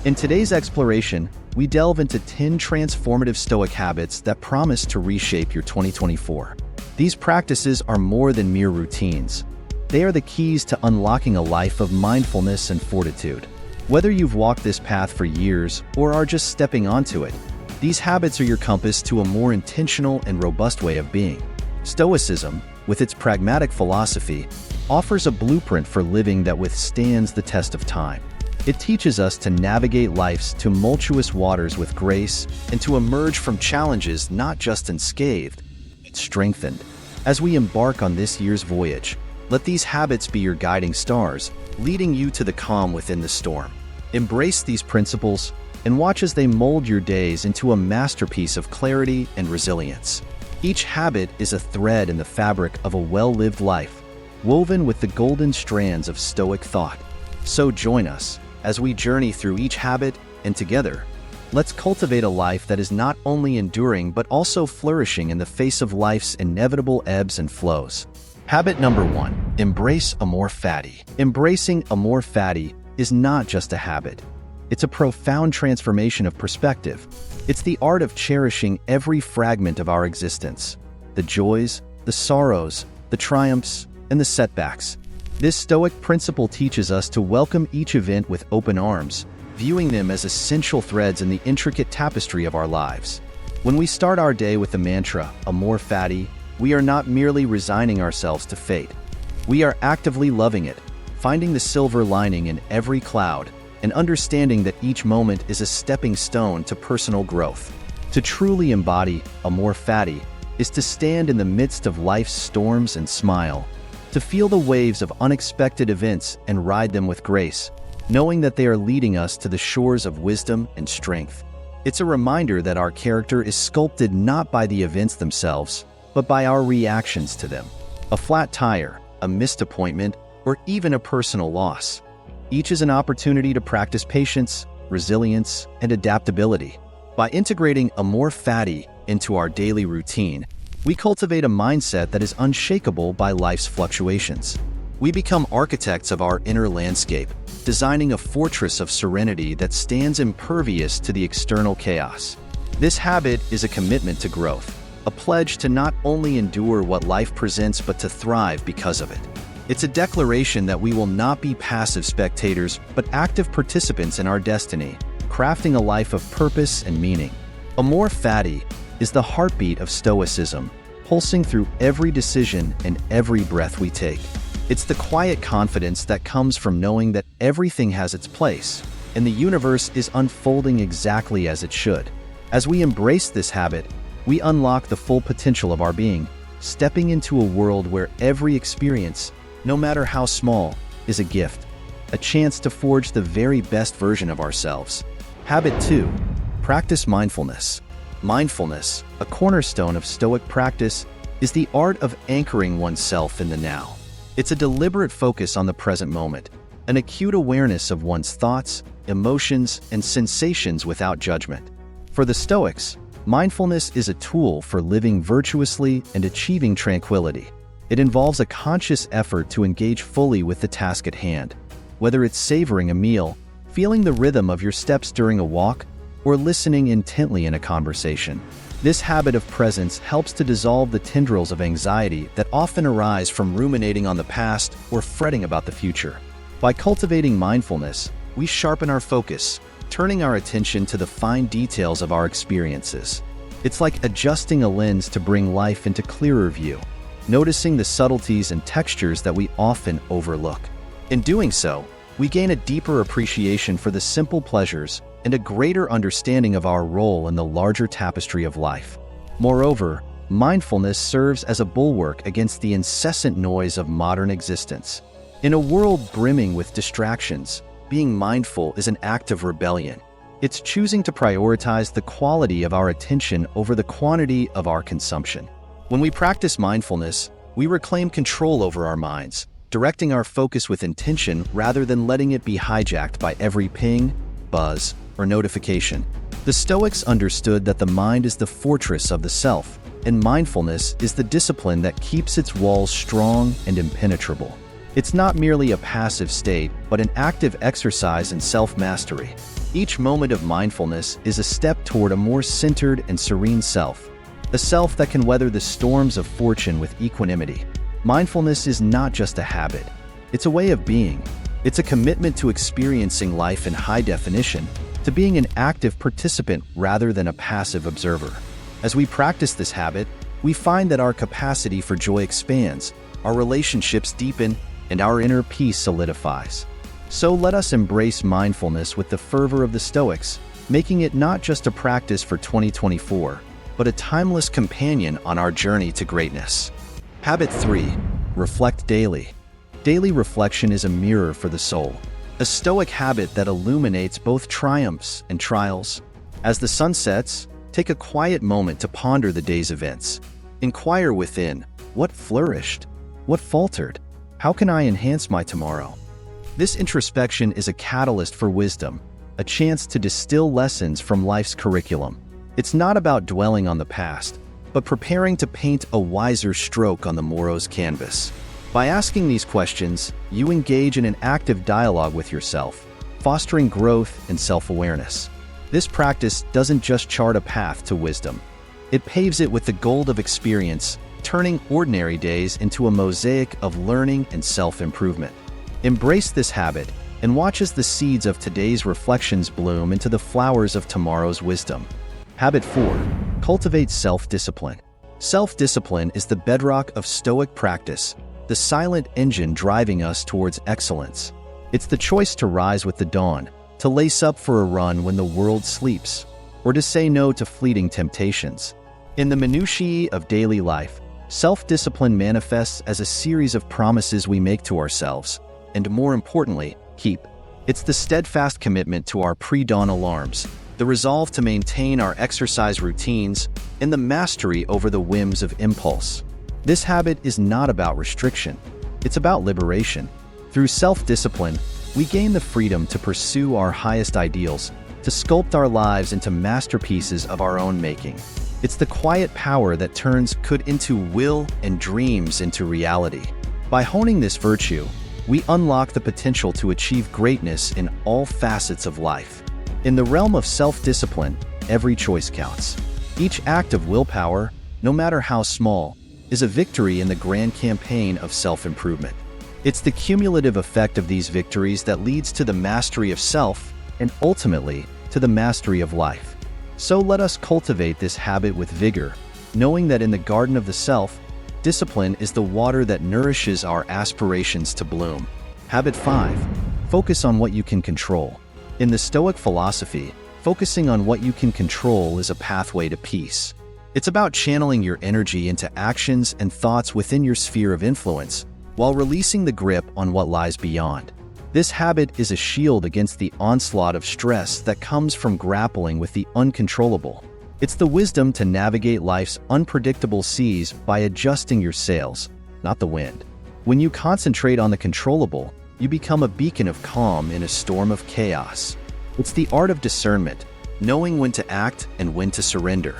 In today's exploration, we delve into 10 transformative Stoic habits that promise to reshape your 2024. These practices are more than mere routines. They are the keys to unlocking a life of mindfulness and fortitude. Whether you've walked this path for years or are just stepping onto it, these habits are your compass to a more intentional and robust way of being. Stoicism, with its pragmatic philosophy, offers a blueprint for living that withstands the test of time. It teaches us to navigate life's tumultuous waters with grace and to emerge from challenges not just unscathed, but strengthened. As we embark on this year's voyage, let these habits be your guiding stars, leading you to the calm within the storm. Embrace these principles and watch as they mold your days into a masterpiece of clarity and resilience. Each habit is a thread in the fabric of a well-lived life, woven with the golden strands of Stoic thought. So join us as we journey through each habit, and together, let's cultivate a life that is not only enduring but also flourishing in the face of life's inevitable ebbs and flows. Habit number 1, embrace amor fati. Embracing amor fati is not just a habit. It's a profound transformation of perspective. It's the art of cherishing every fragment of our existence, the joys, the sorrows, the triumphs, and the setbacks. This Stoic principle teaches us to welcome each event with open arms, viewing them as essential threads in the intricate tapestry of our lives. When we start our day with the mantra, amor fati, we are not merely resigning ourselves to fate. We are actively loving it, finding the silver lining in every cloud, and understanding that each moment is a stepping stone to personal growth. To truly embody amor fati is to stand in the midst of life's storms and smile, to feel the waves of unexpected events and ride them with grace, knowing that they are leading us to the shores of wisdom and strength. It's a reminder that our character is sculpted not by the events themselves, but by our reactions to them. A flat tire, a missed appointment, or even a personal loss. Each is an opportunity to practice patience, resilience, and adaptability. By integrating amor fati into our daily routine, we cultivate a mindset that is unshakable by life's fluctuations. We become architects of our inner landscape, designing a fortress of serenity that stands impervious to the external chaos. This habit is a commitment to growth, a pledge to not only endure what life presents but to thrive because of it. It's a declaration that we will not be passive spectators but active participants in our destiny, crafting a life of purpose and meaning. Amor fati is the heartbeat of Stoicism, pulsing through every decision and every breath we take. It's the quiet confidence that comes from knowing that everything has its place, and the universe is unfolding exactly as it should. As we embrace this habit, we unlock the full potential of our being, stepping into a world where every experience, no matter how small, is a gift, a chance to forge the very best version of ourselves. Habit 2, practice mindfulness. Mindfulness, a cornerstone of Stoic practice, is the art of anchoring oneself in the now. It's a deliberate focus on the present moment, an acute awareness of one's thoughts, emotions, and sensations without judgment. For the Stoics, mindfulness is a tool for living virtuously and achieving tranquility. It involves a conscious effort to engage fully with the task at hand, whether it's savoring a meal, feeling the rhythm of your steps during a walk, or listening intently in a conversation. This habit of presence helps to dissolve the tendrils of anxiety that often arise from ruminating on the past or fretting about the future. By cultivating mindfulness, we sharpen our focus, turning our attention to the fine details of our experiences. It's like adjusting a lens to bring life into clearer view, noticing the subtleties and textures that we often overlook. In doing so, we gain a deeper appreciation for the simple pleasures and a greater understanding of our role in the larger tapestry of life. Moreover, mindfulness serves as a bulwark against the incessant noise of modern existence. In a world brimming with distractions, being mindful is an act of rebellion. It's choosing to prioritize the quality of our attention over the quantity of our consumption. When we practice mindfulness, we reclaim control over our minds, directing our focus with intention rather than letting it be hijacked by every ping, buzz, or notification. The Stoics understood that the mind is the fortress of the self, and mindfulness is the discipline that keeps its walls strong and impenetrable. It's not merely a passive state, but an active exercise in self-mastery. Each moment of mindfulness is a step toward a more centered and serene self, a self that can weather the storms of fortune with equanimity. Mindfulness is not just a habit, it's a way of being. It's a commitment to experiencing life in high definition, to being an active participant rather than a passive observer. As we practice this habit, we find that our capacity for joy expands, our relationships deepen, and our inner peace solidifies. So let us embrace mindfulness with the fervor of the Stoics, making it not just a practice for 2024, but a timeless companion on our journey to greatness. Habit 3. Reflect daily. Daily reflection is a mirror for the soul, a Stoic habit that illuminates both triumphs and trials. As the sun sets, take a quiet moment to ponder the day's events. Inquire within, what flourished? What faltered? How can I enhance my tomorrow? This introspection is a catalyst for wisdom, a chance to distill lessons from life's curriculum. It's not about dwelling on the past, but preparing to paint a wiser stroke on the morrow's canvas. By asking these questions, you engage in an active dialogue with yourself, fostering growth and self-awareness. This practice doesn't just chart a path to wisdom. It paves it with the gold of experience, turning ordinary days into a mosaic of learning and self-improvement. Embrace this habit and watch as the seeds of today's reflections bloom into the flowers of tomorrow's wisdom. Habit 4. Cultivate self-discipline. Self-discipline is the bedrock of Stoic practice, the silent engine driving us towards excellence. It's the choice to rise with the dawn, to lace up for a run when the world sleeps, or to say no to fleeting temptations. In the minutiae of daily life, self-discipline manifests as a series of promises we make to ourselves, and more importantly, keep. It's the steadfast commitment to our pre-dawn alarms, the resolve to maintain our exercise routines, and the mastery over the whims of impulse. This habit is not about restriction, it's about liberation. Through self-discipline, we gain the freedom to pursue our highest ideals, to sculpt our lives into masterpieces of our own making. It's the quiet power that turns could into will and dreams into reality. By honing this virtue, we unlock the potential to achieve greatness in all facets of life. In the realm of self-discipline, every choice counts. Each act of willpower, no matter how small, is a victory in the grand campaign of self-improvement. It's the cumulative effect of these victories that leads to the mastery of self and ultimately to the mastery of life. So let us cultivate this habit with vigor, knowing that in the garden of the self, discipline is the water that nourishes our aspirations to bloom. Habit 5. Focus on what you can control. In the Stoic philosophy, focusing on what you can control is a pathway to peace. It's about channeling your energy into actions and thoughts within your sphere of influence, while releasing the grip on what lies beyond. This habit is a shield against the onslaught of stress that comes from grappling with the uncontrollable. It's the wisdom to navigate life's unpredictable seas by adjusting your sails, not the wind. When you concentrate on the controllable, you become a beacon of calm in a storm of chaos. It's the art of discernment, knowing when to act and when to surrender.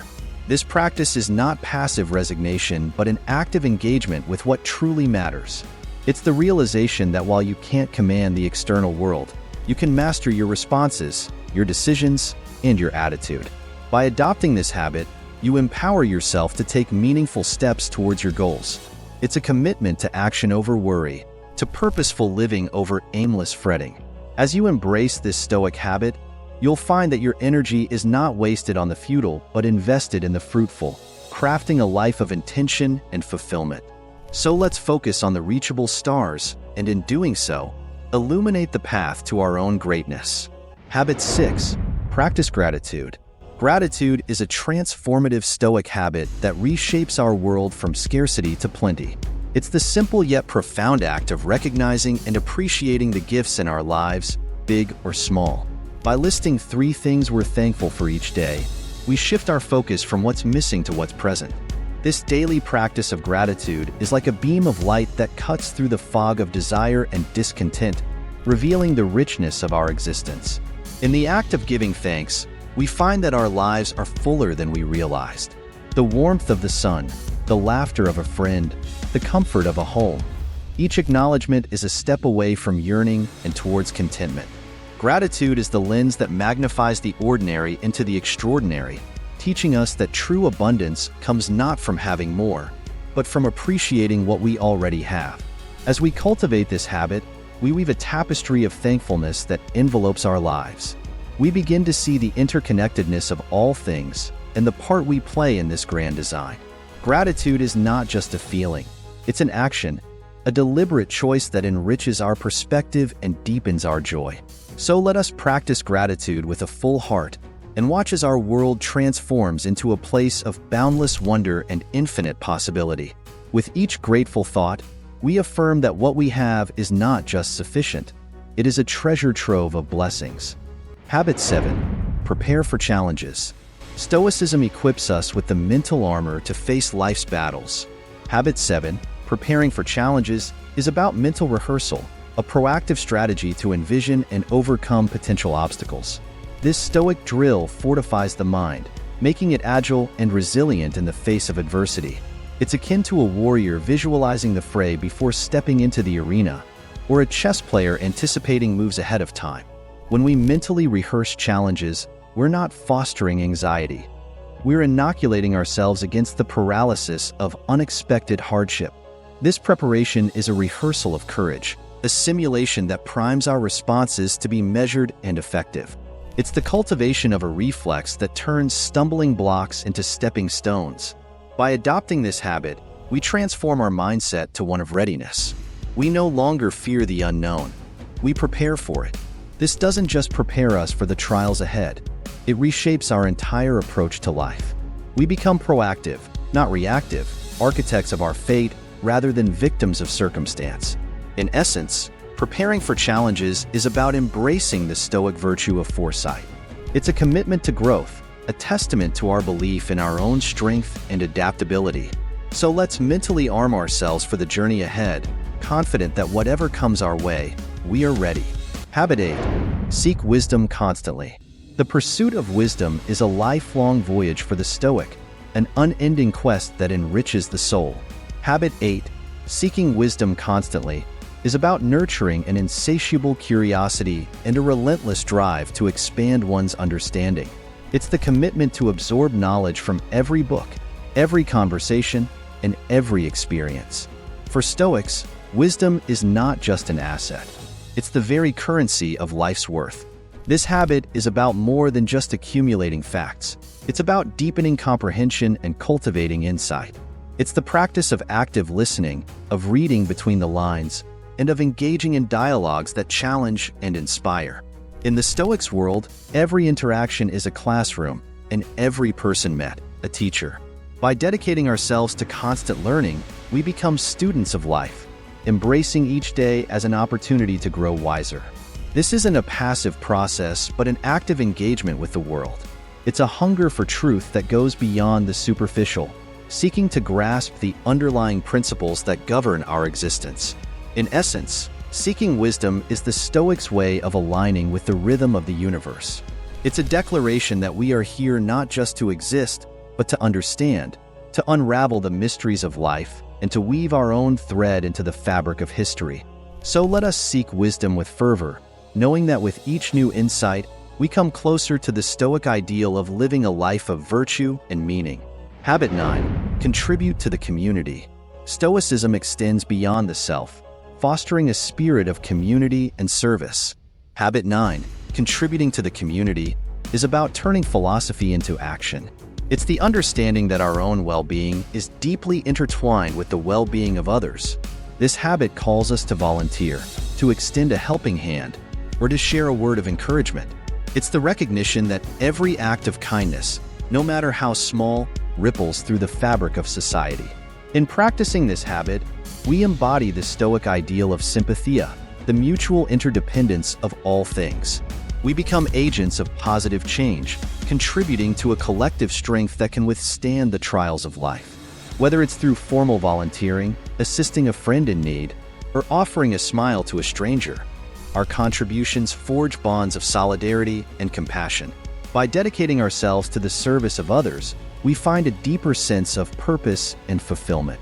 This practice is not passive resignation, but an active engagement with what truly matters. It's the realization that while you can't command the external world, you can master your responses, your decisions, and your attitude. By adopting this habit, you empower yourself to take meaningful steps towards your goals. It's a commitment to action over worry, to purposeful living over aimless fretting. As you embrace this Stoic habit, you'll find that your energy is not wasted on the futile, but invested in the fruitful, crafting a life of intention and fulfillment. So let's focus on the reachable stars, and in doing so, illuminate the path to our own greatness. Habit 6. Practice gratitude. Gratitude is a transformative Stoic habit that reshapes our world from scarcity to plenty. It's the simple yet profound act of recognizing and appreciating the gifts in our lives, big or small. By listing 3 things we're thankful for each day, we shift our focus from what's missing to what's present. This daily practice of gratitude is like a beam of light that cuts through the fog of desire and discontent, revealing the richness of our existence. In the act of giving thanks, we find that our lives are fuller than we realized. The warmth of the sun, the laughter of a friend, the comfort of a home. Each acknowledgement is a step away from yearning and towards contentment. Gratitude is the lens that magnifies the ordinary into the extraordinary, teaching us that true abundance comes not from having more, but from appreciating what we already have. As we cultivate this habit, we weave a tapestry of thankfulness that envelopes our lives. We begin to see the interconnectedness of all things and the part we play in this grand design. Gratitude is not just a feeling, it's an action, a deliberate choice that enriches our perspective and deepens our joy. So let us practice gratitude with a full heart and watch as our world transforms into a place of boundless wonder and infinite possibility. With each grateful thought, we affirm that what we have is not just sufficient, it is a treasure trove of blessings. Habit 7. Prepare for challenges. Stoicism equips us with the mental armor to face life's battles. Habit 7. Preparing for challenges is about mental rehearsal, a proactive strategy to envision and overcome potential obstacles. This Stoic drill fortifies the mind, making it agile and resilient in the face of adversity. It's akin to a warrior visualizing the fray before stepping into the arena, or a chess player anticipating moves ahead of time. When we mentally rehearse challenges, we're not fostering anxiety. We're inoculating ourselves against the paralysis of unexpected hardship. This preparation is a rehearsal of courage, a simulation that primes our responses to be measured and effective. It's the cultivation of a reflex that turns stumbling blocks into stepping stones. By adopting this habit, we transform our mindset to one of readiness. We no longer fear the unknown. We prepare for it. This doesn't just prepare us for the trials ahead. It reshapes our entire approach to life. We become proactive, not reactive, architects of our fate rather than victims of circumstance. In essence, preparing for challenges is about embracing the Stoic virtue of foresight. It's a commitment to growth, a testament to our belief in our own strength and adaptability. So let's mentally arm ourselves for the journey ahead, confident that whatever comes our way, we are ready. Habit 8. Seek wisdom constantly. The pursuit of wisdom is a lifelong voyage for the Stoic, an unending quest that enriches the soul. Habit 8. Seeking wisdom constantly is about nurturing an insatiable curiosity and a relentless drive to expand one's understanding. It's the commitment to absorb knowledge from every book, every conversation, and every experience. For Stoics, wisdom is not just an asset. It's the very currency of life's worth. This habit is about more than just accumulating facts. It's about deepening comprehension and cultivating insight. It's the practice of active listening, of reading between the lines, and of engaging in dialogues that challenge and inspire. In the Stoics' world, every interaction is a classroom, and every person met, a teacher. By dedicating ourselves to constant learning, we become students of life, embracing each day as an opportunity to grow wiser. This isn't a passive process, but an active engagement with the world. It's a hunger for truth that goes beyond the superficial, seeking to grasp the underlying principles that govern our existence. In essence, seeking wisdom is the Stoics' way of aligning with the rhythm of the universe. It's a declaration that we are here not just to exist, but to understand, to unravel the mysteries of life, and to weave our own thread into the fabric of history. So let us seek wisdom with fervor, knowing that with each new insight, we come closer to the Stoic ideal of living a life of virtue and meaning. Habit 9. Contribute to the community. Stoicism extends beyond the self, fostering a spirit of community and service. Habit 9. Contributing to the community is about turning philosophy into action. It's the understanding that our own well-being is deeply intertwined with the well-being of others. This habit calls us to volunteer, to extend a helping hand, or to share a word of encouragement. It's the recognition that every act of kindness, no matter how small, ripples through the fabric of society. In practicing this habit, we embody the Stoic ideal of sympathia, the mutual interdependence of all things. We become agents of positive change, contributing to a collective strength that can withstand the trials of life. Whether it's through formal volunteering, assisting a friend in need, or offering a smile to a stranger, our contributions forge bonds of solidarity and compassion. By dedicating ourselves to the service of others, we find a deeper sense of purpose and fulfillment.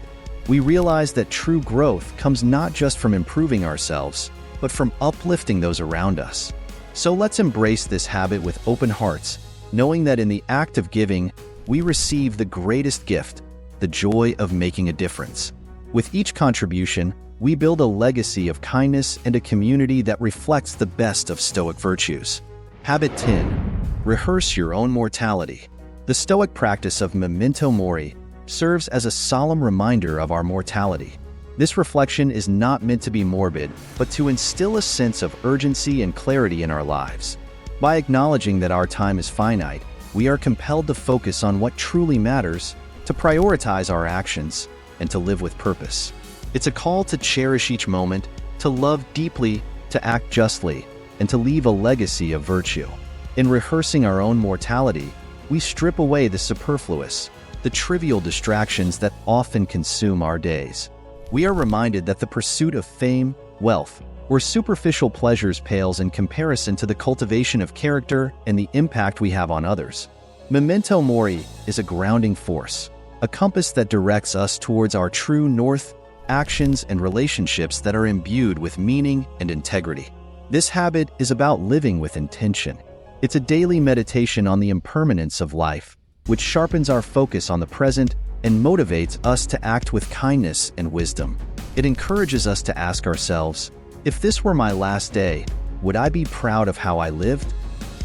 We realize that true growth comes not just from improving ourselves, but from uplifting those around us. So let's embrace this habit with open hearts, knowing that in the act of giving, we receive the greatest gift, the joy of making a difference. With each contribution, we build a legacy of kindness and a community that reflects the best of Stoic virtues. Habit 10. Rehearse your own mortality. The Stoic practice of memento mori serves as a solemn reminder of our mortality. This reflection is not meant to be morbid, but to instill a sense of urgency and clarity in our lives. By acknowledging that our time is finite, we are compelled to focus on what truly matters, to prioritize our actions, and to live with purpose. It's a call to cherish each moment, to love deeply, to act justly, and to leave a legacy of virtue. In rehearsing our own mortality, we strip away the superfluous, the trivial distractions that often consume our days. We are reminded that the pursuit of fame, wealth, or superficial pleasures pales in comparison to the cultivation of character and the impact we have on others. Memento mori is a grounding force, a compass that directs us towards our true north, actions and relationships that are imbued with meaning and integrity. This habit is about living with intention. It's a daily meditation on the impermanence of life, which sharpens our focus on the present and motivates us to act with kindness and wisdom. It encourages us to ask ourselves, if this were my last day, would I be proud of how I lived?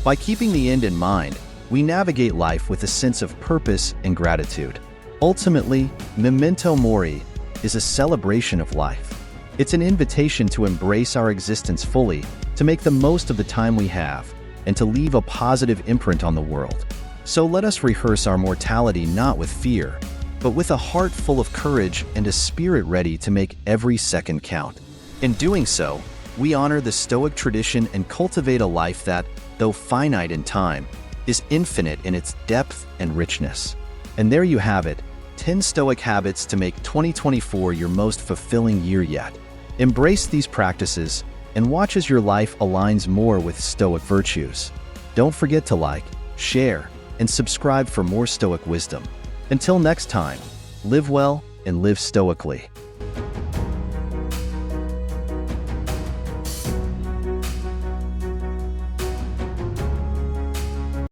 By keeping the end in mind, we navigate life with a sense of purpose and gratitude. Ultimately, memento mori is a celebration of life. It's an invitation to embrace our existence fully, to make the most of the time we have, and to leave a positive imprint on the world. So let us rehearse our mortality not with fear, but with a heart full of courage and a spirit ready to make every second count. In doing so, we honor the Stoic tradition and cultivate a life that, though finite in time, is infinite in its depth and richness. And there you have it, 10 Stoic habits to make 2024 your most fulfilling year yet. Embrace these practices and watch as your life aligns more with Stoic virtues. Don't forget to like, share, and subscribe for more Stoic wisdom. Until next time, live well and live stoically.